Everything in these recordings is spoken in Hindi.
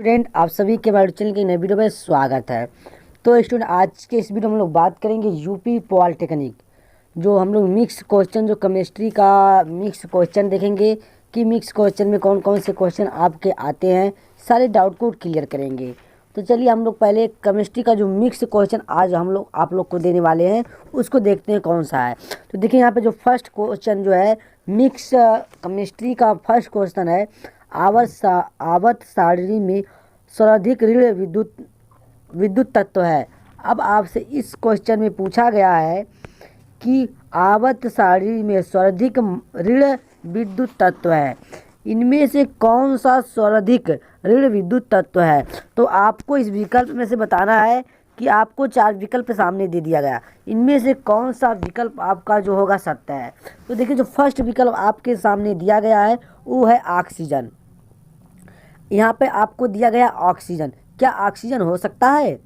स्टूडेंट, आप सभी के हमारे चैनल की नई वीडियो में स्वागत है। तो स्टूडेंट, आज के इस वीडियो में हम लोग बात करेंगे यूपी पॉलिटेक्निक। जो हम लोग मिक्स क्वेश्चन, जो केमिस्ट्री का मिक्स क्वेश्चन देखेंगे कि मिक्स क्वेश्चन में कौन कौन से क्वेश्चन आपके आते हैं, सारे डाउट को क्लियर करेंगे। तो चलिए हम लोग पहले केमिस्ट्री का जो मिक्स क्वेश्चन आज हम लोग आप लोग को देने वाले हैं उसको देखते हैं कौन सा है। तो देखिए यहाँ पे जो फर्स्ट क्वेश्चन जो है मिक्स केमिस्ट्री का फर्स्ट क्वेश्चन है, आवर्त सारणी में सर्वाधिक ऋण विद्युत तत्व है। अब आपसे इस क्वेश्चन में पूछा गया है कि आवर्त सारणी में सर्वाधिक ऋण विद्युत तत्व है, इनमें से कौन सा सर्वाधिक ऋण विद्युत तत्व है। तो आपको इस विकल्प में से बताना है कि आपको 4 विकल्प सामने दे दिया गया, इनमें से कौन सा विकल्प आपका जो होगा सत्य है। तो देखिए जो फर्स्ट विकल्प आपके सामने दिया गया है वो है ऑक्सीजन। यहाँ पे आपको दिया गया ऑक्सीजन, क्या ऑक्सीजन हो सकता है।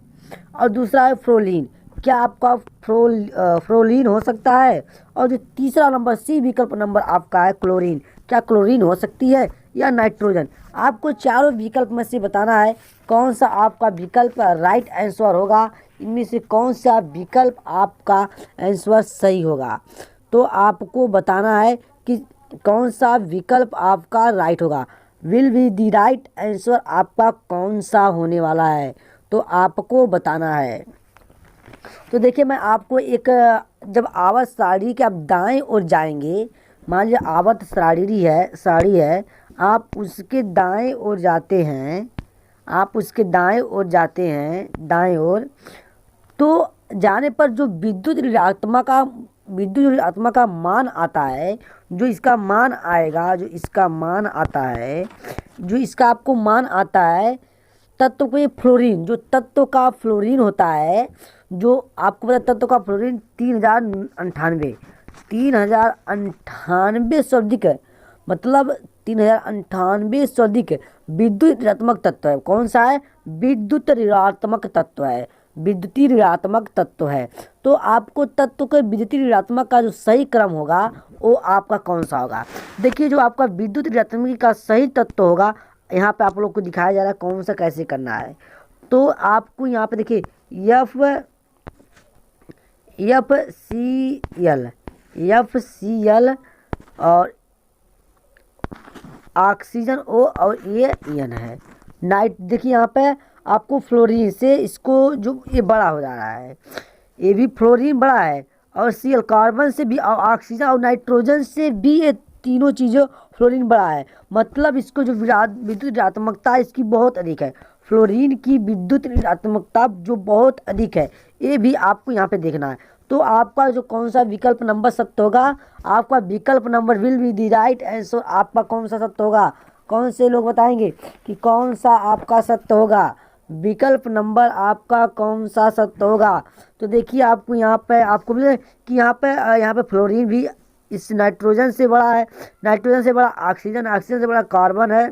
और दूसरा है फ्लोरीन, क्या आपका फ्लोरीन हो सकता है। और जो तीसरा नंबर सी विकल्प नंबर आपका है क्लोरीन, क्या क्लोरीन हो सकती है या नाइट्रोजन। आपको चारों विकल्प में से बताना है कौन सा आपका विकल्प राइट आंसर होगा, इनमें से कौन सा विकल्प आपका आंसर सही होगा। तो आपको बताना है कि कौन सा विकल्प आपका राइट होगा। Will be the right answer आपका कौन सा होने वाला है, तो आपको बताना है। तो देखिए मैं आपको एक, जब आवर्त सारणी के आप दाएं ओर जाएंगे, मान लीजिए आवर्त सारणी है, आप उसके दाएं ओर जाते हैं, दाएं ओर, तो जाने पर जो विद्युत ऋणात्मक का मान आता है, जो इसका मान आपको मान आता है तत्व में फ्लोरीन, जो तत्व का फ्लोरीन होता है, जो आपको पता तत्व का फ्लोरीन 3098 से अधिक है, मतलब 3098 से अधिक विद्युत ऋणात्मक तत्व है। कौन सा है? विद्युत ऋणात्मक तत्व है, विद्युतीय ऋणात्मक तत्व है। तो आपको तत्व के विद्युतीय ऋणात्मक का जो सही क्रम होगा वो आपका कौन सा होगा। देखिए जो आपका विद्युत ऋणात्मक का सही तत्व होगा, यहाँ पे आप लोग को दिखाया जा रहा है कौन सा कैसे करना है। तो आपको यहाँ पे देखिए एफ सी एल और ऑक्सीजन ओ और ये एन है। नाइट देखिए यहाँ पे आपको फ्लोरीन से इसको जो ये बड़ा हो जा रहा है, ये भी फ्लोरीन बड़ा है, और सीएल कार्बन से भी, और ऑक्सीजन और नाइट्रोजन से भी, ये तीनों चीज़ों फ्लोरीन बड़ा है। मतलब इसको जो विद्युत ऋणात्मकता इसकी बहुत अधिक है, फ्लोरीन की विद्युत ऋणात्मकता जो बहुत अधिक है, ये भी आपको यहाँ पे देखना है। तो आपका जो कौन सा विकल्प नंबर सत्य होगा, आपका विकल्प number will be the right answer आपका कौन सा सत्य होगा। कौन से लोग बताएंगे कि कौन सा आपका सत्य होगा, विकल्प नंबर आपका कौन सा सत्य होगा। तो देखिए आपको यहाँ पे आपको मिले कि यहाँ पे फ्लोरीन भी इस नाइट्रोजन से बड़ा है, नाइट्रोजन से बड़ा ऑक्सीजन, ऑक्सीजन से बड़ा कार्बन है,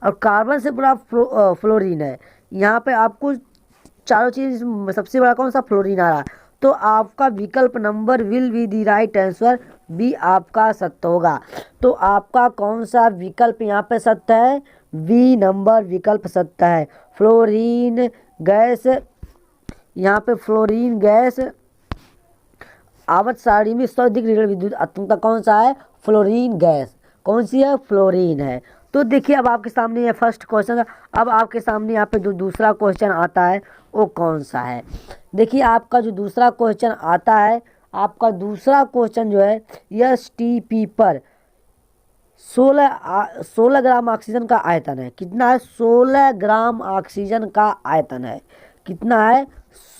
और कार्बन से बड़ा फ्लोरीन है। यहाँ पे आपको चारों चीज सबसे बड़ा कौन सा फ्लोरीन आ रहा है। तो आपका विकल्प number will be the right answer B आपका सत्य होगा। तो आपका कौन सा विकल्प यहाँ पे सत्य है? बी नंबर विकल्प सत्य है। फ्लोरीन गैस, यहाँ पे फ्लोरीन गैस आवर्त सारणी में सर्वाधिक ऋण विद्युत आत्मकता कौन सा है? Fluorine gas. कौन सी है? फ्लोरीन है। तो देखिए अब आपके सामने ये फर्स्ट क्वेश्चन है। अब आपके सामने यहाँ पे जो दूसरा क्वेश्चन आता है वो कौन सा है। देखिए आपका जो दूसरा क्वेश्चन आता है, आपका दूसरा क्वेश्चन जो है एसटीपी पर 16 ग्राम ऑक्सीजन का आयतन है। कितना है? 16 ग्राम ऑक्सीजन का आयतन है। कितना है?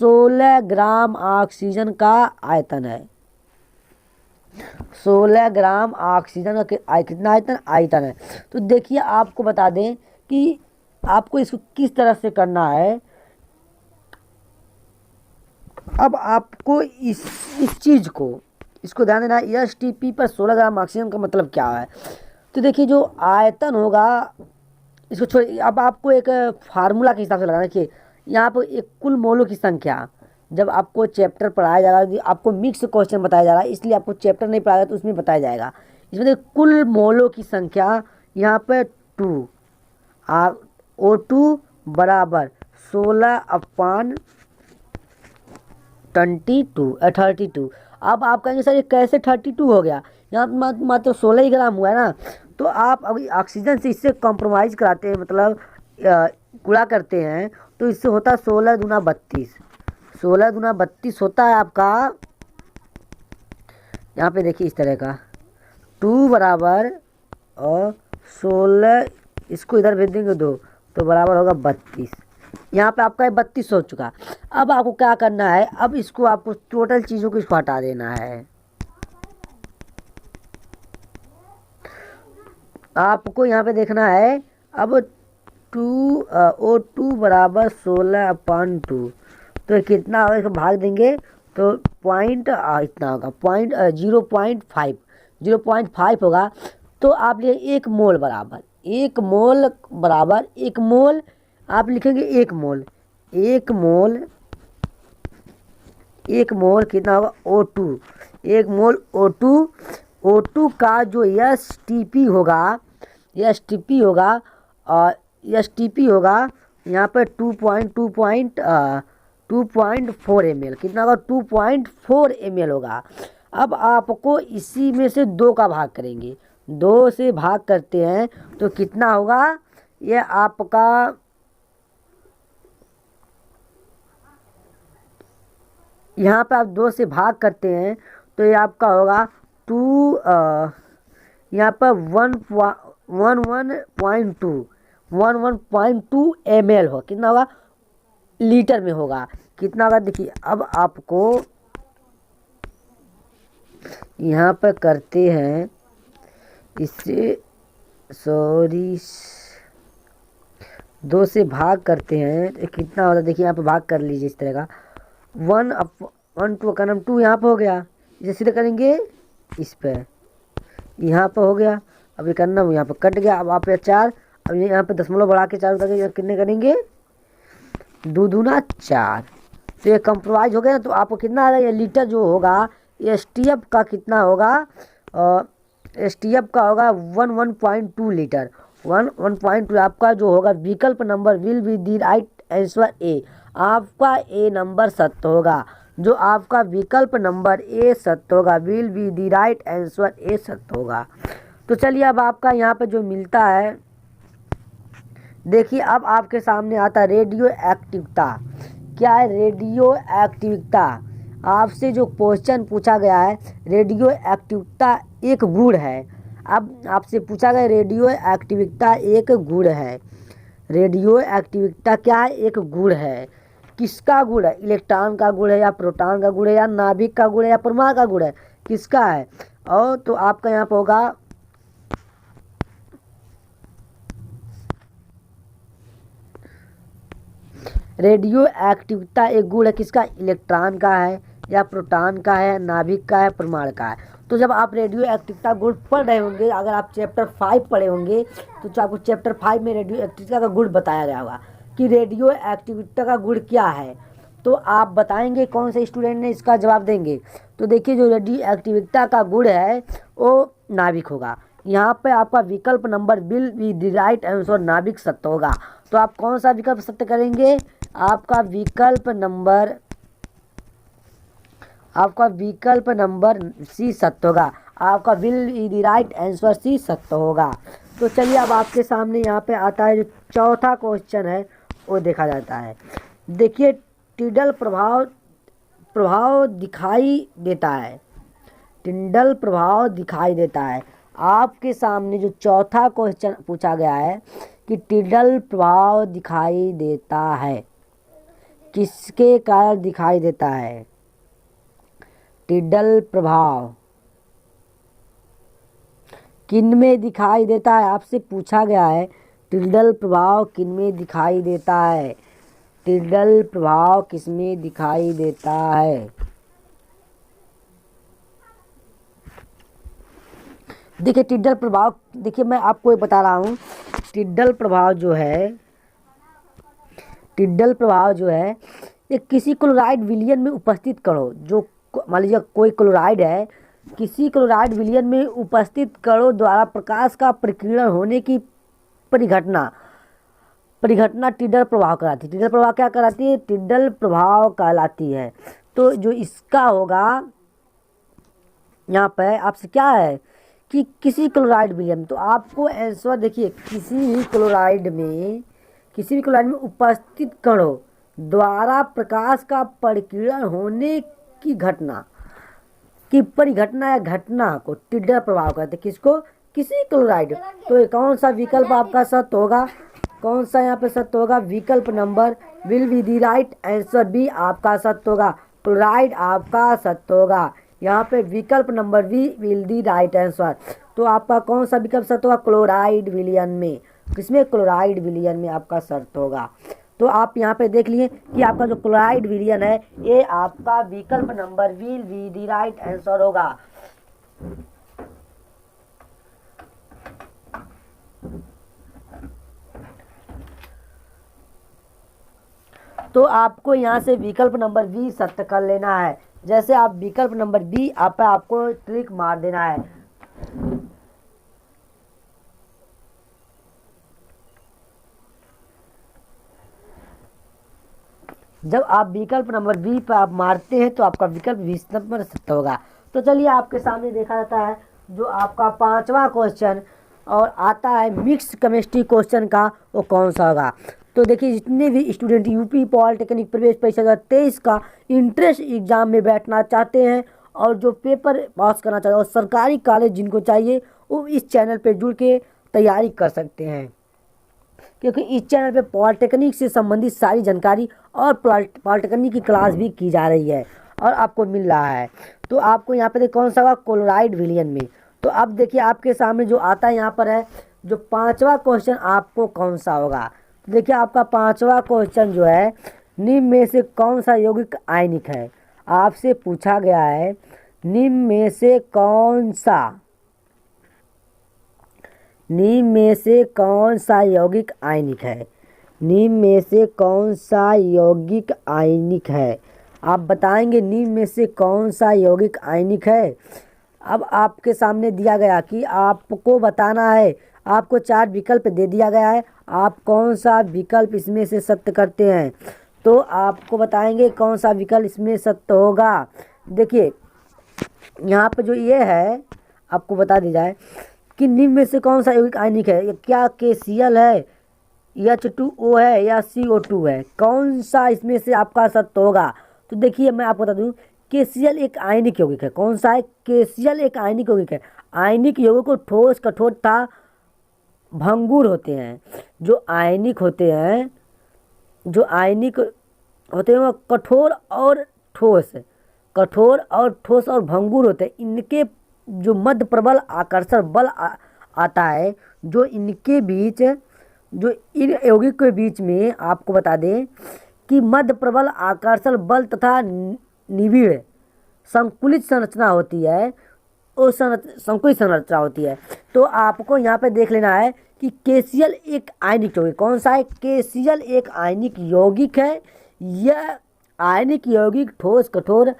16 ग्राम ऑक्सीजन का आयतन है। 16 ग्राम ऑक्सीजन का कितना आयतन है। तो देखिए आपको बता दें कि आपको इसको किस तरह से करना है। अब आपको इस चीज़ को इसको ध्यान देना है, एसटीपी पर 16 ग्राम ऑक्सीजन का मतलब क्या है। तो देखिए जो आयतन होगा इसको छोड़िए, अब आपको एक फार्मूला के हिसाब से लगाना। देखिए यहाँ पर एक कुल मोलों की संख्या, जब आपको चैप्टर पढ़ाया जाएगा, आपको मिक्स क्वेश्चन बताया जा रहा है इसलिए आपको चैप्टर नहीं पढ़ाया तो उसमें बताया जाएगा। इसमें देखिए कुल मोलों की संख्या यहाँ पे 2, O2 बराबर 16/32 अब आप कहेंगे सर ये कैसे 32 हो गया, यहाँ मात्र 16 ही ग्राम हुआ है ना। तो आप अभी ऑक्सीजन से इससे कॉम्प्रोमाइज़ कराते हैं, मतलब गुणा करते हैं, तो इससे होता है 16×32, 16×32 होता है आपका, यहाँ पे देखिए इस तरह का 2 बराबर और 16, इसको इधर भेज देंगे 2 तो बराबर होगा 32। यहाँ पे आपका 32 हो चुका। अब आपको क्या करना है, अब इसको आपको टोटल चीज़ों को इसको हटा देना है। आपको यहाँ पे देखना है अब O2 बराबर 16/2, तो ये कितना होगा, इसको भाग देंगे तो पॉइंट इतना होगा, 0.5 होगा। तो आप लिए 1 मोल बराबर 1 मोल आप लिखेंगे 1 मोल कितना होगा O2, 1 मोल O2 का जो एस टी पी होगा यहाँ पर 2.4 ml, कितना होगा 2.4 ml होगा। अब आपको इसी में से 2 का भाग करेंगे, 2 से भाग करते हैं तो कितना होगा, ये आपका यहाँ पे आप 2 से भाग करते हैं तो ये आपका होगा 2 यहाँ पर 11.2 ml हो, कितना होगा लीटर में होगा, कितना होगा देखिए। अब आपको यहाँ पर करते हैं इससे, सॉरी 2 से भाग करते हैं तो कितना होता है देखिए, यहाँ पर भाग कर लीजिए इस तरह का 1/2 का नाम 2 यहाँ पर हो गया, इसे सीधे करेंगे इस पर, यहाँ पर हो गया। अब ये करना यहाँ पर कट गया, अब आप 4, अब यहाँ पे दशमलव बढ़ा के 4 उधर कितने करेंगे 2 दूना 4, तो ये कंप्रोमाइज हो गया ना। तो आपको कितना आ रहा है, ये लीटर जो होगा एसटीएफ का कितना होगा, एसटीएफ का होगा 1.2 लीटर, 1.2 आपका जो होगा विकल्प number will be the right answer A, आपका ए नंबर सत्य होगा, जो आपका विकल्प नंबर ए सत्य होगा, will be the right answer A सत्य होगा। तो चलिए अब आपका यहाँ पे जो मिलता है देखिए, अब आपके सामने आता है रेडियो एक्टिविता। क्या है रेडियो एक्टिविता, आपसे जो क्वेश्चन पूछा गया है रेडियो एक्टिविता एक गुण है। अब आपसे पूछा गया रेडियो एक्टिविता एक गुण है, रेडियो एक्टिविता क्या है, एक गुण है। किसका गुण है, इलेक्ट्रॉन का गुण है या प्रोटॉन का गुण है या नाभिक का गुण है या परमाणु का गुण है, किसका है। और तो आपका यहाँ पर होगा रेडियो एक्टिविता एक गुण है किसका, इलेक्ट्रॉन का है या प्रोटॉन का है, नाभिक का है, परमाणु का है। तो जब आप रेडियो एक्टिविता गुण पढ़ रहे होंगे, अगर आप चैप्टर 5 पढ़े होंगे तो आपको चैप्टर 5 में रेडियो एक्टिविता का गुण बताया गया होगा कि रेडियो एक्टिविता का गुण क्या है। तो आप बताएंगे, कौन से स्टूडेंट ने इसका जवाब देंगे। तो देखिए जो रेडियो एक्टिविता का गुण है वो नाभिक होगा, यहाँ पे आपका विकल्प number will be the right answer नाभिक सत्य होगा। तो आप कौन सा विकल्प सत्य करेंगे, आपका विकल्प नंबर सी सत्य होगा, आपका will be the right answer C सत्य होगा। तो चलिए अब आपके सामने यहाँ पे आता है जो चौथा क्वेश्चन है वो देखा जाता है। देखिए टिंडल प्रभाव दिखाई देता है, टिंडल प्रभाव दिखाई देता है। आपके सामने जो चौथा क्वेश्चन पूछा गया है कि टिंडल प्रभाव दिखाई देता है, किसके कारण दिखाई देता है, टिंडल प्रभाव किन में दिखाई देता है, आपसे पूछा गया है टिंडल प्रभाव किन में दिखाई देता है, टिंडल प्रभाव किस में दिखाई देता है। देखिए टिंडल प्रभाव, देखिए मैं आपको ये बता रहा हूँ, टिंडल प्रभाव जो है ये किसी क्लोराइड विलयन में उपस्थित कणों, जो मान लीजिए कोई क्लोराइड है, किसी क्लोराइड विलयन में उपस्थित कणों द्वारा प्रकाश का प्रकीर्णन होने की परिघटना परिघटना टिड्डल प्रभाव कहलाती है। टिड्डल प्रभाव क्या कहलाती है? टिड्डल प्रभाव कहलाती है। तो जो इसका होगा यहाँ पे आपसे क्या है कि किसी क्लोराइड विलयन, तो आपको आंसर देखिए, किसी भी क्लोराइड में उपस्थित कणों द्वारा प्रकाश का परिकिरण होने की घटना की परिघटना या घटना को टिड्डल प्रभाव कहते हैं। किसको? किसी क्लोराइड। तो ये कौन सा विकल्प आपका सत्य होगा? कौन सा यहाँ पे सत्य होगा? विकल्प number will be the right answer, B आपका सत्य होगा, क्लोराइड आपका सत्य होगा। यहाँ पे विकल्प number B will the right answer. तो आपका कौन सा विकल्प सत्य होगा? क्लोराइड विलयन में। किसमें? क्लोराइड विलयन में आपका सत्य होगा। तो आप यहाँ पे देख लिए कि आपका जो क्लोराइड विलयन है ये आपका विकल्प number will be the right answer होगा। तो आपको यहाँ से विकल्प नंबर बी सत्य कर लेना है। जैसे आप विकल्प नंबर बी आपको ट्रिक मार देना है। जब आप विकल्प नंबर बी पर आप मारते हैं तो आपका विकल्प 20 नंबर सत्य होगा। तो चलिए आपके सामने देखा जाता है जो आपका 5वां क्वेश्चन और आता है मिक्स केमिस्ट्री क्वेश्चन का, वो कौन सा होगा। तो देखिए, जितने भी स्टूडेंट यूपी पॉलिटेक्निक प्रवेश परीक्षा 2023 का इंट्रेंस एग्जाम में बैठना चाहते हैं और जो पेपर पास करना चाहते हैं और सरकारी कॉलेज जिनको चाहिए, वो इस चैनल पर जुड़ के तैयारी कर सकते हैं, क्योंकि इस चैनल पे पॉलिटेक्निक से संबंधित सारी जानकारी और पॉलिटेक्निक की क्लास भी की जा रही है और आपको मिल रहा है। तो आपको यहाँ पे कौन सा होगा? क्लोराइड विलयन में। तो अब देखिए आपके सामने जो आता है यहाँ पर है जो 5वां क्वेश्चन आपको कौन सा होगा। देखिए आपका 5वां क्वेश्चन जो है, निम्न में से कौन सा यौगिक आयनिक है। आपसे पूछा गया है निम्न में से कौन सा यौगिक आयनिक है। निम्न में से कौन सा यौगिक आयनिक है। आप बताएंगे निम्न में से कौन सा यौगिक आयनिक है। अब आपके सामने दिया गया कि आपको बताना है, आपको 4 विकल्प दे दिया गया है, आप कौन सा विकल्प इसमें से सत्य करते हैं। तो आपको बताएंगे कौन सा विकल्प इसमें सत्य होगा। देखिए यहाँ पर जो ये है आपको बता दी जाए कि निम्न में से कौन सा यौगिक आयनिक है। क्या KCl है, H2O है या CO2 है। कौन सा इसमें से आपका सत्य होगा। तो देखिए मैं आपको बता दूं, KCl एक आयनिक यौगिक है। कौन सा है? KCl एक आयनिक यौगिक है। आयनिक यौगिक को ठोस, कठोर तथा भंगुर होते हैं। जो आयनिक होते हैं वो कठोर और ठोस और भंगुर होते हैं। इनके जो मध्य प्रबल आकर्षण बल आता है, जो इनके बीच, जो इन यौगिक के बीच में आपको बता दें कि मध्य प्रबल आकर्षण बल तथा निविड़ संकुलित संरचना होती है, संकुलित संरचना होती है। तो आपको यहाँ पे देख लेना है कि KCl एक आयनिक यौगिक। कौन सा है? KCl एक आयनिक यौगिक है। यह आयनिक यौगिक ठोस कठोर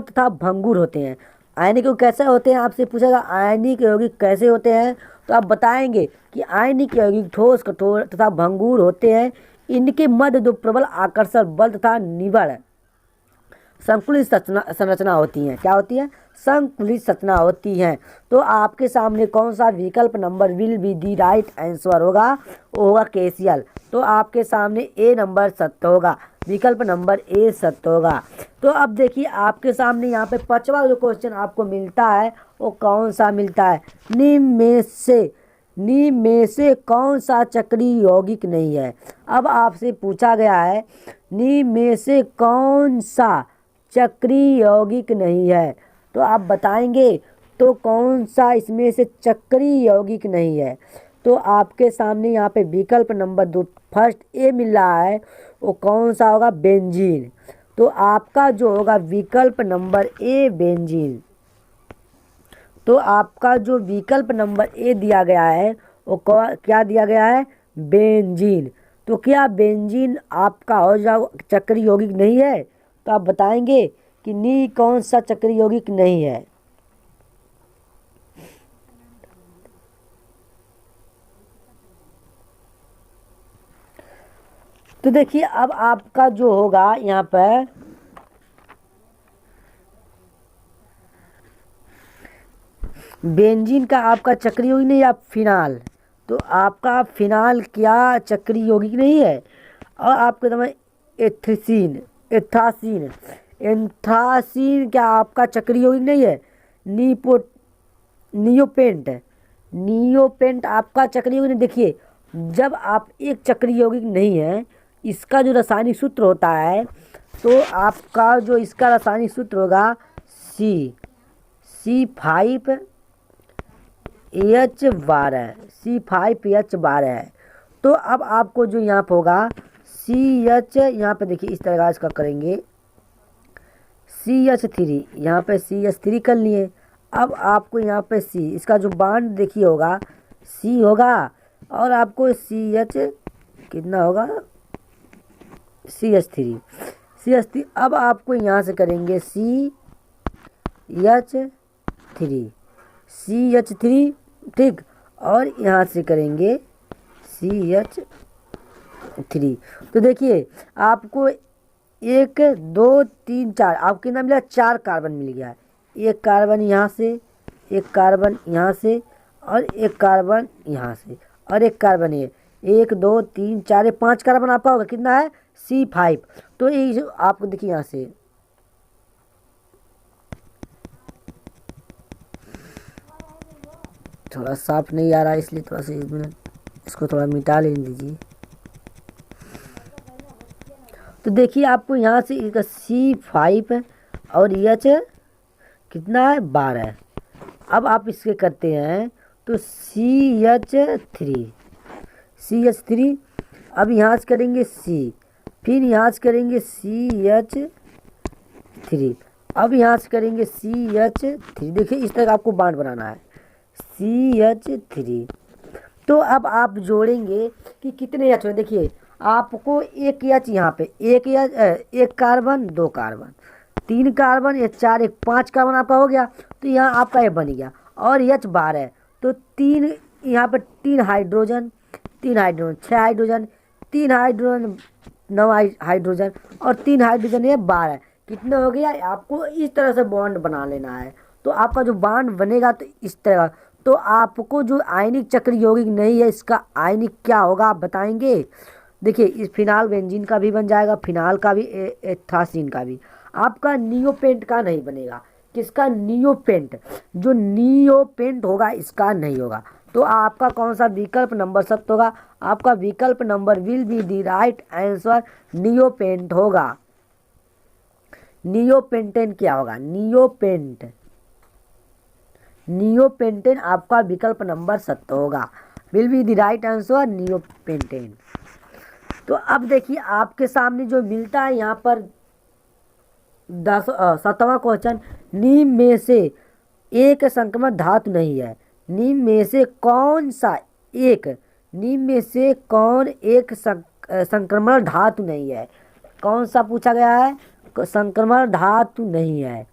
तथा भंगुर होते हैं। आयनिक यौगिक कैसे होते हैं? आपसे पूछेगा आयनिक यौगिक कैसे होते हैं, तो आप बताएंगे कि आयनिक यौगिक ठोस कठोर तथा भंगुर होते हैं। इनके मध्य दो प्रबल आकर्षण बल तथा निवड़ संकुलित संरचना होती है। क्या होती है? संकुलित संरचना होती है। तो आपके सामने कौन सा विकल्प number will be the right answer होगा? वो होगा KCl। तो आपके सामने ए नंबर सत्य होगा, विकल्प नंबर ए सत्य होगा। तो अब देखिए आपके सामने यहाँ पे 5वां जो क्वेश्चन आपको मिलता है वो कौन सा मिलता है? निम्न में से कौन सा चक्रीय यौगिक नहीं है। अब आपसे पूछा गया है निम्न में से कौन सा चक्रीय यौगिक नहीं है, तो आप बताएंगे तो कौन सा इसमें से चक्रीय यौगिक नहीं है। तो आपके सामने यहाँ पे विकल्प नंबर 2 फर्स्ट ए मिल रहा है, वो कौन सा होगा? बेंजीन। तो आपका जो होगा विकल्प नंबर ए बेंजीन। तो आपका जो विकल्प नंबर ए दिया गया है वो क्या दिया गया है? बेंजीन। तो क्या बेंजीन आपका हो जाओ चक्रीय यौगिक नहीं है? तो आप बताएंगे कि नी कौन सा चक्रीय यौगिक नहीं है। तो देखिए अब आपका जो होगा यहाँ पर बेंजीन का आपका चक्रीय यौगिक नहीं, आप फिनाल, तो आपका फिनाल क्या चक्रीय यौगिक नहीं है। और आपके समय एथ्रीन एथासीन एंथ्रासीन क्या आपका चक्रीय यौगिक नहीं है। नीपो नियोपेंट नियोपेंट आपका चक्रीय यौगिक नहीं। देखिए जब आप एक चक्रीय यौगिक नहीं है, इसका जो रासायनिक सूत्र होता है, तो आपका जो इसका रासायनिक सूत्र होगा C5H12 है। तो अब आपको जो यहाँ पर होगा CH, यहाँ पे देखिए इस तरह का इसका करेंगे CH3, यहाँ पे CH3 कर लिए। अब आपको यहाँ पे C, इसका जो बांड देखिए होगा C होगा, और आपको CH कितना होगा CH3 अब आपको यहाँ से करेंगे CH3 ठीक, और यहाँ से करेंगे CH3। तो देखिए आपको 1 2 3 4 आपको कितना मिला, 4 कार्बन मिल गया है। एक कार्बन यहाँ से, एक कार्बन यहाँ से, और एक कार्बन यहाँ से, और एक कार्बन ये 1 2 3 4 5 कार्बन आपका होगा कितना है C5। तो ये जो आपको देखिए यहाँ से थोड़ा साफ नहीं आ रहा है, इसलिए थोड़ा सा इसको थोड़ा मिटा ले लीजिए। तो देखिए आपको यहाँ से इसका C5 और H कितना है 12। अब आप इसके करते हैं तो CH3 अब यहाँ से करेंगे C, फिर यहाँ से करेंगे CH3, अब यहाँ से करेंगे CH3। देखिए इस तरह का आपको बांड बनाना है CH3। तो अब आप जोड़ेंगे कि कितने एच हुए। देखिए आपको एक एच यहाँ पे एक कार्बन 2 कार्बन 3 कार्बन या 4 1 5 कार्बन आपका हो गया। तो यहाँ आपका ये बन गया, और H 12 तो 3 यहाँ पर 3 हाइड्रोजन 6 हाइड्रोजन 3 हाइड्रोजन 9 हाइड्रोजन और 3 हाइड्रोजन ये 12 कितने हो गया। आपको इस तरह से बॉन्ड बना लेना है। तो आपका जो बॉन्ड बनेगा तो इस तरह, तो आपको जो आयनिक चक्रीय यौगिक नहीं है इसका आयनिक क्या होगा आप बताएंगे। देखिए इस फिनाल बेंजीन का भी बन जाएगा, फिनाल का भी, एथासीन का भी। आपका नियोपेंट का नहीं बनेगा। किसका, नियोपेंट, जो नियोपेंट होगा इसका नहीं होगा। तो आपका कौन सा विकल्प नंबर सत्य होगा, आपका विकल्प number will be the right answer, नियोपेंट होगा। नियोपेंटेन क्या होगा, नियोपेंटेन आपका विकल्प नंबर सत्य होगा, will be the right answer neopentane. तो अब देखिए आपके सामने जो मिलता है यहाँ पर 7वां क्वेश्चन, नीम में से एक संक्रमण धातु नहीं है। नीम में से कौन एक संक्रमण धातु नहीं है। कौन सा पूछा गया है, संक्रमण धातु नहीं है।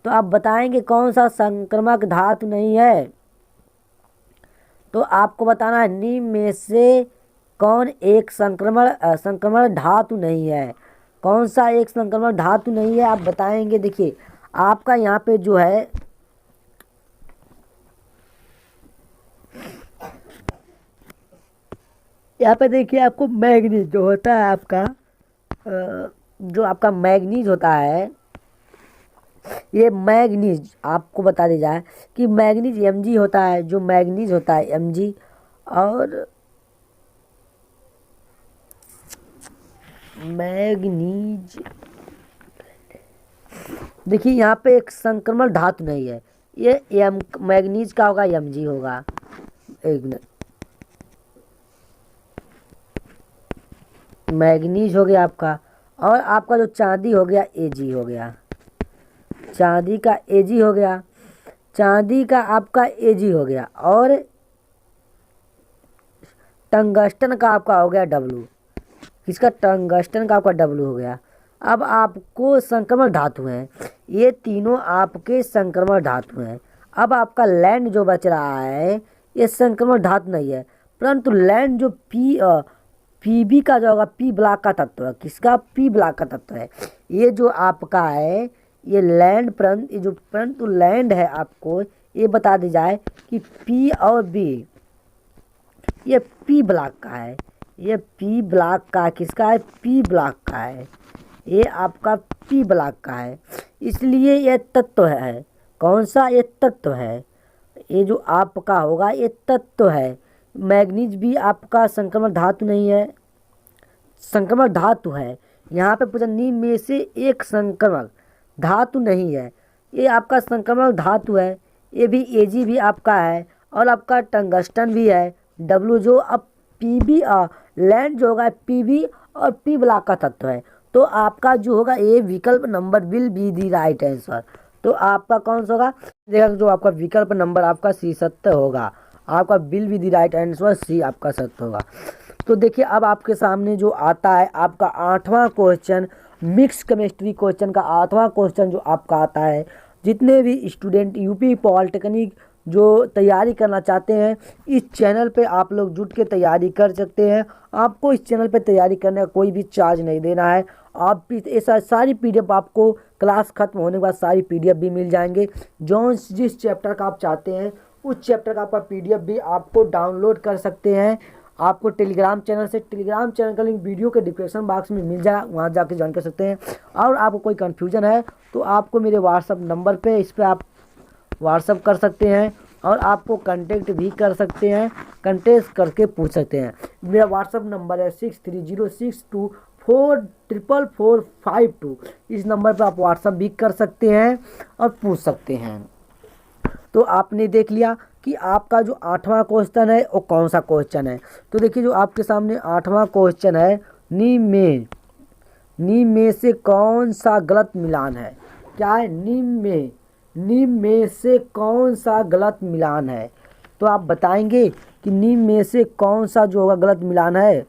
तो आप बताएंगे कौन सा संक्रमक धातु नहीं है। तो आपको बताना है नीम में से कौन एक संक्रमण धातु नहीं है। कौन सा एक संक्रमण धातु नहीं है आप बताएंगे। देखिए आपका यहाँ पे जो है यहाँ पे देखिए आपको मैग्नीज जो होता है आपका जो आपका मैग्नीज होता है, ये मैग्नीज आपको बता दी जाए कि मैग्नीज Mg होता है, जो मैग्नीज होता है Mg। और मैग्नीज देखिए यहाँ पे एक संक्रमण धातु नहीं है, ये मैग्नीज का होगा Mg होगा। एक मिनट, मैग्नीज हो गया आपका, और आपका जो चांदी हो गया Ag हो गया, चांदी का Ag हो गया, चांदी का आपका Ag हो गया, और टंगस्टन का आपका हो गया W। किसका, टंगस्टन का आपका W हो गया। अब आपको संक्रमण धातु हैं, ये तीनों आपके संक्रमण धातु हैं। अब आपका लैंड जो बच रहा है ये संक्रमण धातु नहीं है, परंतु लैंड जो पीबी का जो होगा पी ब्लॉक का तत्व है, किसका? पी ब्लॉक का तत्व है। ये जो आपका है ये लैंड परंतु ये जो परंतु लैंड है, आपको ये बता दी जाए कि पी और बी ये पी ब्लॉक का है। ये पी ब्लॉक का किसका है? पी ब्लॉक का है। ये आपका पी ब्लॉक का है, इसलिए ये तत्व है। कौन सा? ये तत्व है। ये जो आपका होगा ये तत्व है। मैग्नीज भी आपका संक्रमण धातु नहीं है, संक्रमण धातु है। यहाँ पे पूछा नीम में से एक संक्रमण धातु नहीं है, ये आपका संक्रमण धातु है। ये भी एजी भी आपका है और आपका टंगस्टन भी है। डब्लू जो अब पीबी लैंड जो होगा पीबी और पी ब्लॉक का तत्व है। तो आपका जो होगा ये विकल्प number will be the right answer. तो आपका कौन सा होगा? देखा जो आपका विकल्प नंबर आपका सी सत्य होगा। आपका will be the right answer C आपका सत्य होगा। तो देखिए अब आपके सामने जो आता है आपका 8वां क्वेश्चन, मिक्स केमिस्ट्री क्वेश्चन का 8वां क्वेश्चन जो आपका आता है। जितने भी स्टूडेंट यूपी पॉलिटेक्निक जो तैयारी करना चाहते हैं, इस चैनल पे आप लोग जुट के तैयारी कर सकते हैं। आपको इस चैनल पे तैयारी करने का कोई भी चार्ज नहीं देना है। आप भी ऐसा सारी पीडीएफ आपको क्लास खत्म होने के बाद सारी पीडीएफ भी मिल जाएंगे। जो जिस चैप्टर का आप चाहते हैं उस चैप्टर का आपका पीडीएफ भी आपको डाउनलोड कर सकते हैं। आपको टेलीग्राम चैनल से, टेलीग्राम चैनल का लिंक वीडियो के डिस्क्रिप्शन बॉक्स में मिल जाए, वहाँ जाके ज्वाइन कर सकते हैं। और आपको कोई कन्फ्यूजन है तो आपको मेरे व्हाट्सअप नंबर पे इस पर आप व्हाट्सअप कर सकते हैं और आपको कांटेक्ट भी कर सकते हैं, कांटेक्ट करके पूछ सकते हैं। मेरा व्हाट्सअप नंबर है 6306244452। इस नंबर पर आप व्हाट्सअप भी कर सकते हैं और पूछ सकते हैं। तो आपने देख लिया कि आपका जो 8वां क्वेश्चन है वो कौन सा क्वेश्चन है। तो देखिए जो आपके सामने 8वां क्वेश्चन है, नीम में से कौन सा गलत मिलान है? क्या है? नीम में से कौन सा गलत मिलान है? तो आप बताएंगे कि नीम में से कौन सा जो होगा गलत मिलान है।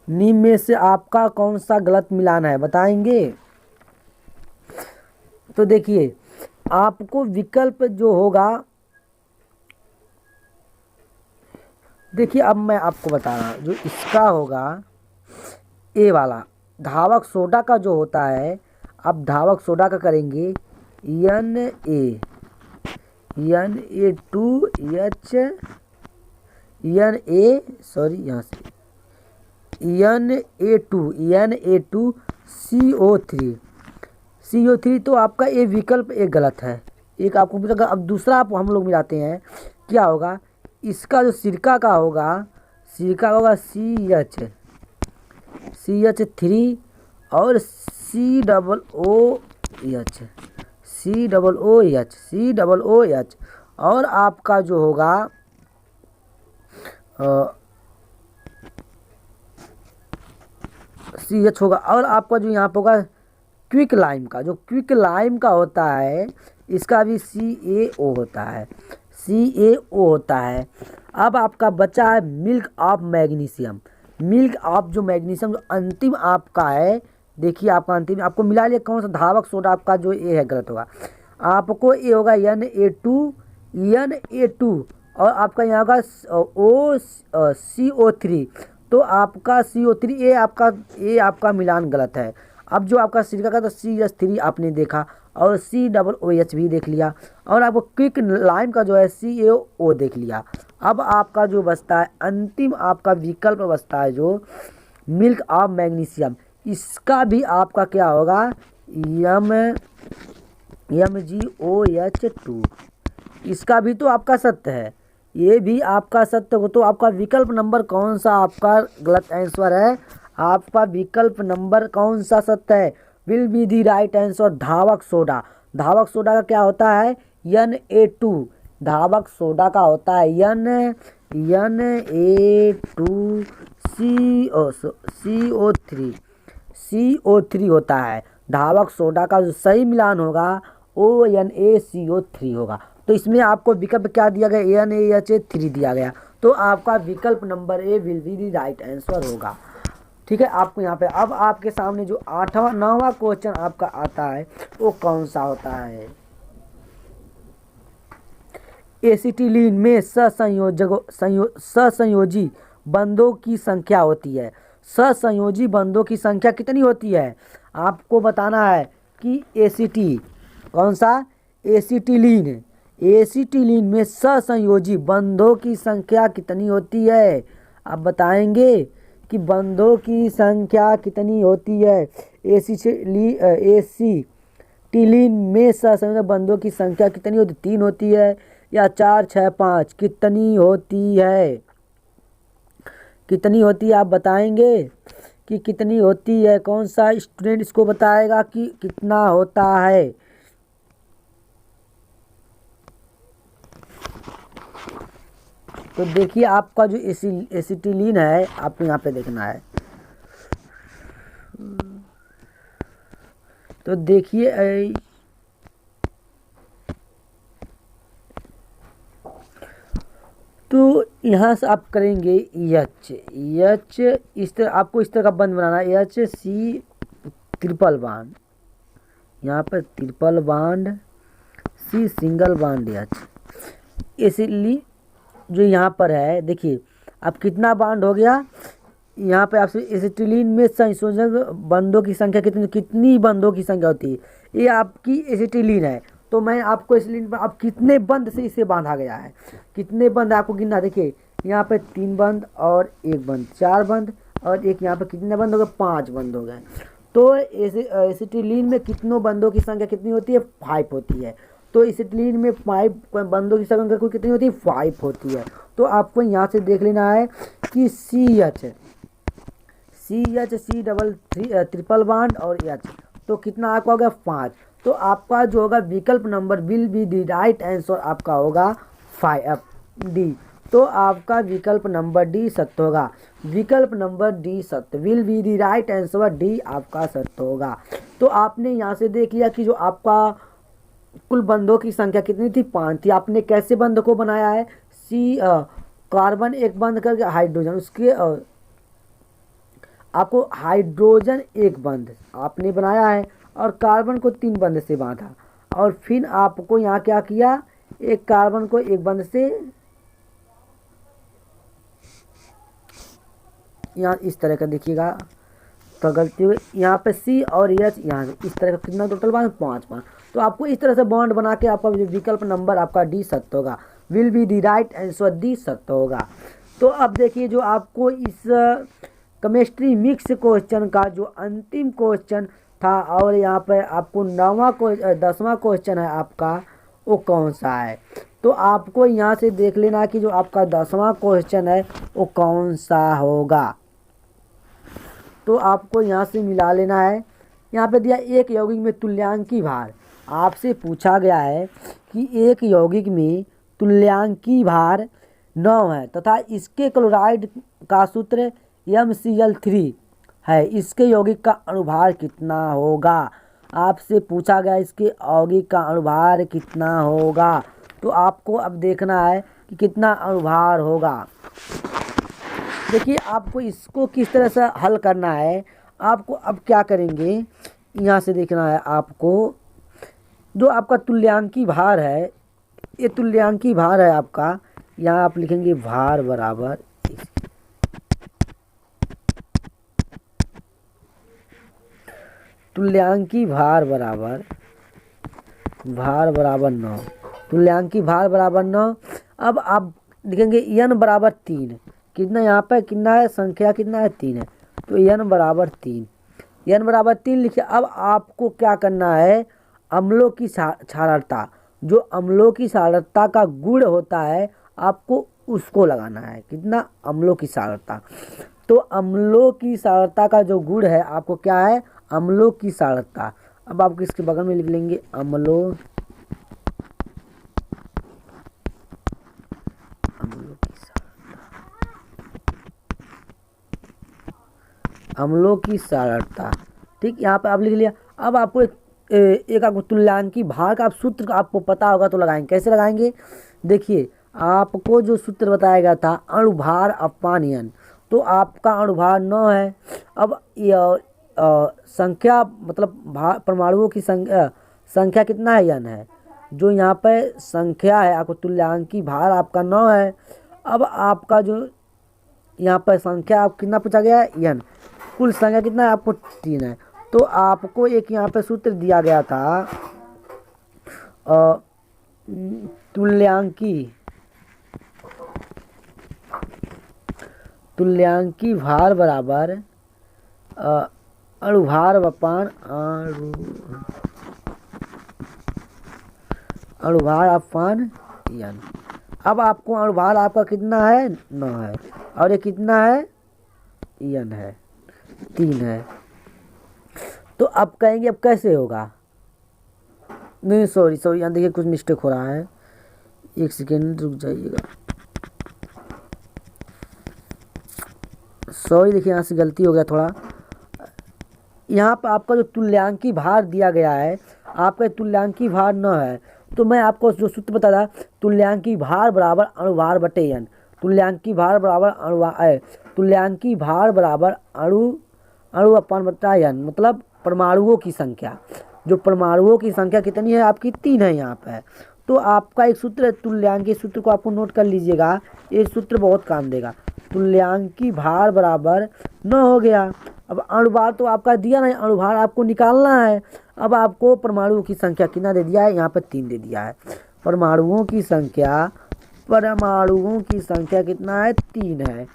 नीम में से आपका कौन सा गलत मिलान है, बताएंगे? तो देखिए आपको विकल्प जो होगा, देखिए अब मैं आपको बता रहा हूँ जो इसका होगा ए वाला धावक सोडा का जो होता है। अब धावक सोडा का करेंगे Na2H Na2CO3 तो आपका ये विकल्प एक गलत है। एक आपको पूछा। अब दूसरा आप हम लोग मिलाते हैं, क्या होगा? इसका जो सिरका का होगा CH3 और COOH और आपका जो होगा CH होगा। और आपका जो यहाँ पर होगा क्विक लाइम का होता है, इसका भी CaO होता है। अब आपका बचा है मिल्क ऑफ मैग्नीशियम जो अंतिम आपका है। देखिए आपका अंतिम आपको मिला लिया कौन सा? धावक सोडा आपका जो ए है गलत होगा। आपको ये होगा Na2 और आपका यहाँ होगा CO3। तो आपका CO3 ये आपका मिलान गलत है। अब जो आपका सिरका का तो CH3 आपने देखा और COOH भी देख लिया और आपको क्विक लाइम का जो है CaO देख लिया। अब आपका जो बचता है अंतिम आपका विकल्प बचता है जो मिल्क ऑफ मैग्नीशियम, इसका भी आपका क्या होगा? MgOH2। इसका भी तो आपका सत्य है, ये भी आपका सत्य हो। तो आपका विकल्प नंबर कौन सा आपका गलत आंसर है? आपका विकल्प नंबर कौन सा सत्य है? Will be the right answer धावक सोडा का क्या होता है? Na2। धावक सोडा का होता है Na2CO3 होता है। धावक सोडा का जो सही मिलान होगा ONaCO3 होगा। तो इसमें आपको विकल्प क्या दिया गया? NaCO3 दिया गया। तो आपका विकल्प number A will be the right answer होगा। ठीक है, आपको यहाँ पे अब आपके सामने जो 9वां क्वेश्चन आपका आता है वो कौन सा होता है? एसिटिलीन में ससंयोजी बंधों की संख्या होती है। ससंयोजी बंधों की संख्या कितनी होती है? आपको बताना है कि कौन सा? एसिटिलीन। एसिटिलीन में ससंयोजी बंधों की संख्या कितनी होती है? आप बताएंगे कि बंधों की संख्या कितनी होती है। एसिटिलीन में सहसंयोजक बंधों की संख्या कितनी होती? 3 होती है या 4, 6, 5? कितनी होती है? कितनी होती है आप बताएंगे कि कितनी होती है? कौन सा स्टूडेंट इसको बताएगा कि कितना होता है? तो देखिए आपका जो एसिटिलीन है आपको यहाँ पे देखना है। तो देखिए तो यहाँ से आप करेंगे एच इस तरह, आपको इस तरह का बंद बनाना है। एच सी ट्रिपल बांड, यहाँ पर triple bond, C single bond H. इसलिए जो यहाँ पर है देखिए अब कितना बांड हो गया। यहाँ पे आपसे एसिटिलीन में संयोजक बंधों की संख्या कितनी बंधों की संख्या होती है? ये आपकी एसिटिलीन है तो मैं आपको एसिटिलीन पर अब कितने बंध से इसे बांधा गया है, कितने बंध आपको गिनना। देखिए यहाँ पे 3 बंध और 1 बंध, 4 बंध और एक यहाँ पे कितने बंध हो गए? 5 बंध हो गए। तो एसिटिलीन में कितनों बंधों की संख्या कितनी होती है? 5 होती है। तो एसिटिलीन में 5 बंधों की संख्या कितनी होती है? 5 होती है। तो आपको यहाँ से देख लेना है कि सी डबल ट्रिपल बांड और एच, तो कितना आपका होगा? 5। तो आपका जो होगा विकल्प number will be the right answer आपका होगा 5 डी। तो आपका विकल्प नंबर डी सत्य होगा। विकल्प नंबर डी सत्य, will be the right answer D आपका सत्य होगा। तो आपने यहाँ से देख लिया कि जो आपका कुल बंधों की संख्या कितनी थी? 5 थी। आपने कैसे बंध को बनाया है? कार्बन एक बंध करके हाइड्रोजन, उसके आपको हाइड्रोजन एक बंध आपने बनाया है और कार्बन को 3 बंध से बांधा और फिर आपको यहाँ क्या किया? एक कार्बन को एक बंध से यहाँ इस तरह का देखिएगा तो गलती हुई। यहाँ पे सी और एच यहाँ इस तरह का कितना टोटल बांध? 5 बांध। तो आपको इस तरह से बॉन्ड बना के आपका जो विकल्प नंबर आपका डी सत्य होगा। Will be the right answer D सत्य होगा। तो अब देखिए जो आपको इस केमिस्ट्री मिक्स क्वेश्चन का जो अंतिम क्वेश्चन था और यहाँ पर आपको 10वां क्वेश्चन है आपका, वो कौन सा है? तो आपको यहाँ से देख लेना कि जो आपका 10वां क्वेश्चन है वो कौन सा होगा। तो आपको यहाँ से मिला लेना है। यहाँ पे दिया एक यौगिक में तुल्यांकी भार। आपसे पूछा गया है कि एक यौगिक में तुल्यांकी भार 9 है तथा इसके क्लोराइड का सूत्र MCl3 है। इसके यौगिक का अणुभार कितना होगा? आपसे पूछा गया इसके यौगिक का अणुभार कितना होगा। तो आपको अब देखना है कि कितना अणुभार होगा। देखिए आपको इसको किस तरह से हल करना है। आपको अब क्या करेंगे, यहाँ से देखना है आपको जो आपका तुल्यांकी भार है, ये तुल्यांकी भार है आपका। यहाँ आप लिखेंगे भार बराबर तुल्यांकी भार बराबर 9। तुल्यांकी भार बराबर 9। अब आप लिखेंगे n बराबर 3। कितना यहाँ पर कितना है? संख्या कितना है? 3 है। तो n बराबर 3, n बराबर 3 लिखिए। अब आपको क्या करना है? अम्लों की क्षारकता, जो अम्लों की क्षारकता का गुण होता है आपको उसको लगाना है। कितना? अम्लों की क्षारकता। तो अम्लों की क्षारकता का जो गुण है आपको क्या है? अम्लों की क्षारकता। अब आप इसके बगल में लिख लेंगे अम्लों की क्षारकता। ठीक, यहाँ पे आप लिख लिया। अब आपको एक आपको तुल्यांकी भार का आप सूत्र आपको पता होगा तो लगाएंगे। कैसे लगाएंगे? देखिए आपको जो सूत्र बताया गया था अणुभार अपॉन n, तो आपका अणुभार 9 है। अब संख्या मतलब परमाणुओं की संख्या कितना है? n है। जो यहाँ पे संख्या है आपको तुल्यांकी भार आपका 9 है। अब आपका जो यहाँ पर संख्या आप कितना पूछा गया है n, कुल संख्या कितना है आपको 3 है। तो आपको एक यहाँ पे सूत्र दिया गया था तुल्यांकी भार बराबर अणुभार अपान अणुभार अपान n। अब आपको अणुभार आपका कितना है 9 है और ये कितना है n है 3 है। तो अब कहेंगे अब कैसे होगा, नहीं सॉरी यहाँ देखिए कुछ मिस्टेक हो रहा है, एक सेकेंड रुक जाइएगा। सॉरी देखिए यहाँ से गलती हो गया थोड़ा। यहाँ पर आपका जो तुल्यांकी भार दिया गया है आपका तुल्यांकी भार 9 है। तो मैं आपको जो सूत्र बता था तुल्यांकी भार बराबर अणुभार बटे n, तुल्यांकी भार बराबर तुल्यांकी भार बराबर अणु अपान बटा n, मतलब परमाणुओं की संख्या। जो परमाणुओं की संख्या कितनी है आपकी 3 है यहाँ पे। तो आपका एक सूत्र है तुल्यांकी, सूत्र को आपको नोट कर लीजिएगा, ये सूत्र बहुत काम देगा। तुल्यांकी भार बराबर 9 हो गया। अब अणुभार तो आपका दिया नहीं, अणुभार आपको निकालना है। अब आपको परमाणुओं की संख्या कितना दे दिया है, यहाँ पर 3 दे दिया है। परमाणुओं की संख्या कितना है 3 है।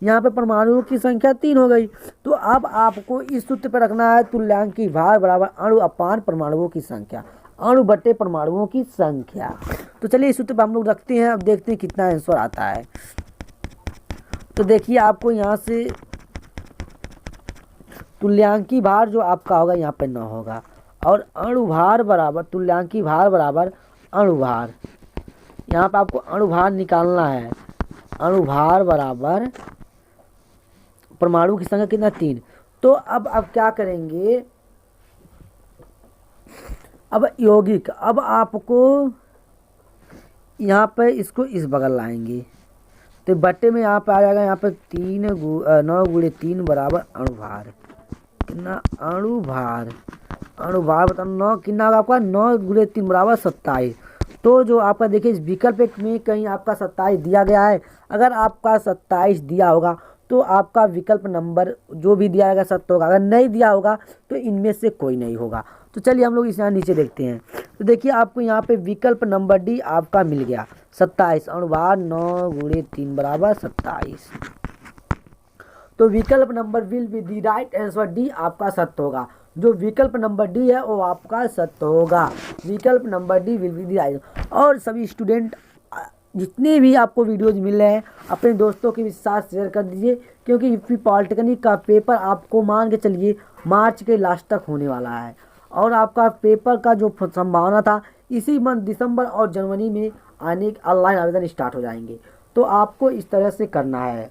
यहाँ पे परमाणुओं की संख्या 3 हो गई। तो अब आपको इस सूत्र पर रखना है तुल्यांकी भार बराबर अणु अपान परमाणुओं की संख्या, अणु बटे परमाणुओं की संख्या। तो चलिए इस सूत्र पर हम लोग रखते हैं, अब देखते हैं कितना आंसर आता है। तो देखिए आपको यहाँ से तुल्यांकी भार जो आपका होगा यहाँ पे 9 होगा और अणुभार बराबर तुल्यांकी भार बराबर अणुभार, यहाँ पे आपको अणुभार निकालना है। अणुभार बराबर परमाणु की संख्या कितना 3। तो अब क्या करेंगे, अब यौगिक, अब आपको यहाँ पे इसको इस बगल लाएंगे तो बट्टे में यहाँ पे आ जाएगा, यहाँ पे 9 गुणे 3 बराबर अणुभार, कितना अणुभार बता 9 कितना होगा आपका 9 गुणे 3 बराबर 27। तो जो आपका देखिए इस विकल्प में कहीं आपका 27 दिया गया है, अगर आपका 27 दिया होगा तो आपका विकल्प नंबर जो भी दिया जाएगा सत्य होगा, अगर नहीं दिया होगा तो इनमें से कोई नहीं होगा। तो चलिए हम लोग इस यहाँ नीचे देखते हैं। तो देखिए आपको यहाँ पे विकल्प नंबर डी आपका मिल गया 27, अणुभार 9 गुणे 3 बराबर 27। तो विकल्प number will be the right answer, D आपका सत्य होगा। जो विकल्प नंबर डी है वो आपका सत्य होगा, विकल्प number D will be the right. और सभी स्टूडेंट जितने भी आपको वीडियोज मिल रहे हैं अपने दोस्तों के साथ शेयर कर दीजिए, क्योंकि यूपी पॉलिटेक्निक का पेपर आपको मान के चलिए मार्च के लास्ट तक होने वाला है और आपका पेपर का जो संभावना था इसी मंथ दिसंबर और जनवरी में आने ऑनलाइन आवेदन स्टार्ट हो जाएंगे। तो आपको इस तरह से करना है।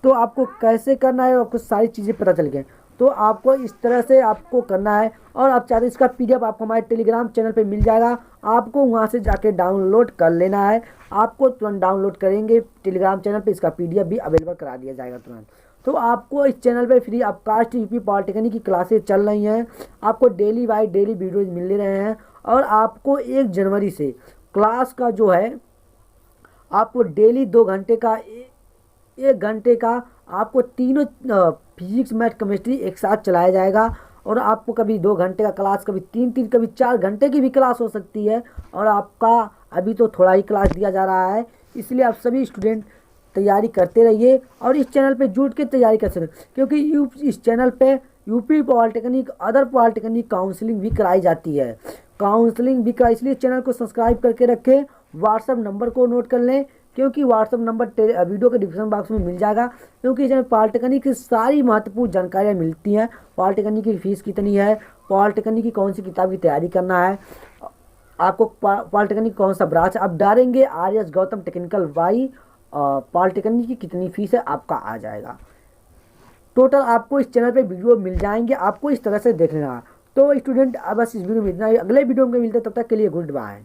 तो आपको कैसे करना है और कुछ सारी चीज़ें पता चल गए। तो आपको इस तरह से आपको करना है और आप चाहते हैं इसका पीडीएफ आपको हमारे टेलीग्राम चैनल पे मिल जाएगा, आपको वहां से जाके डाउनलोड कर लेना है। आपको तुरंत डाउनलोड करेंगे टेलीग्राम चैनल पे, इसका पीडीएफ भी अवेलेबल करा दिया जाएगा तुरंत। तो आपको इस चैनल पे free of cost UP polytechnic की क्लासेज चल रही हैं, आपको डेली बाय डेली वीडियोज मिल रहे हैं और आपको 1 जनवरी से क्लास का जो है आपको डेली 2 घंटे का 1 घंटे का आपको तीनों फिजिक्स मैथ केमिस्ट्री एक साथ चलाया जाएगा और आपको कभी 2 घंटे का क्लास, कभी 3 कभी 4 घंटे की भी क्लास हो सकती है। और आपका अभी तो थोड़ा ही क्लास दिया जा रहा है, इसलिए आप सभी स्टूडेंट तैयारी करते रहिए और इस चैनल पे जुट के तैयारी कर सकते, क्योंकि इस चैनल पे UP polytechnic other polytechnic counselling भी कराई जाती है, इसलिए चैनल को सब्सक्राइब करके रखें। व्हाट्सअप नंबर को नोट कर लें, क्योंकि व्हाट्सअप नंबर वीडियो के डिस्क्रिप्शन बॉक्स में मिल जाएगा, क्योंकि इसमें पॉलिटेक्निक की सारी महत्वपूर्ण जानकारियाँ मिलती हैं। पॉलिटेक्निक की फीस कितनी है, पॉलिटेक्निक की कौन सी किताब की तैयारी करना है, आपको पॉलिटेक्निक कौन सा ब्रांच आप डालेंगे आर.एस. गौतम टेक्निकल वाई, पॉलिटेक्निक की कितनी फीस है आपका आ जाएगा। टोटल आपको इस चैनल पे वीडियो मिल जाएंगे, आपको इस तरह से देख लेना। तो स्टूडेंट अब बस इस वीडियो में इतना ही, अगले वीडियो में मिलते हैं, तब तक के लिए गुड बाय।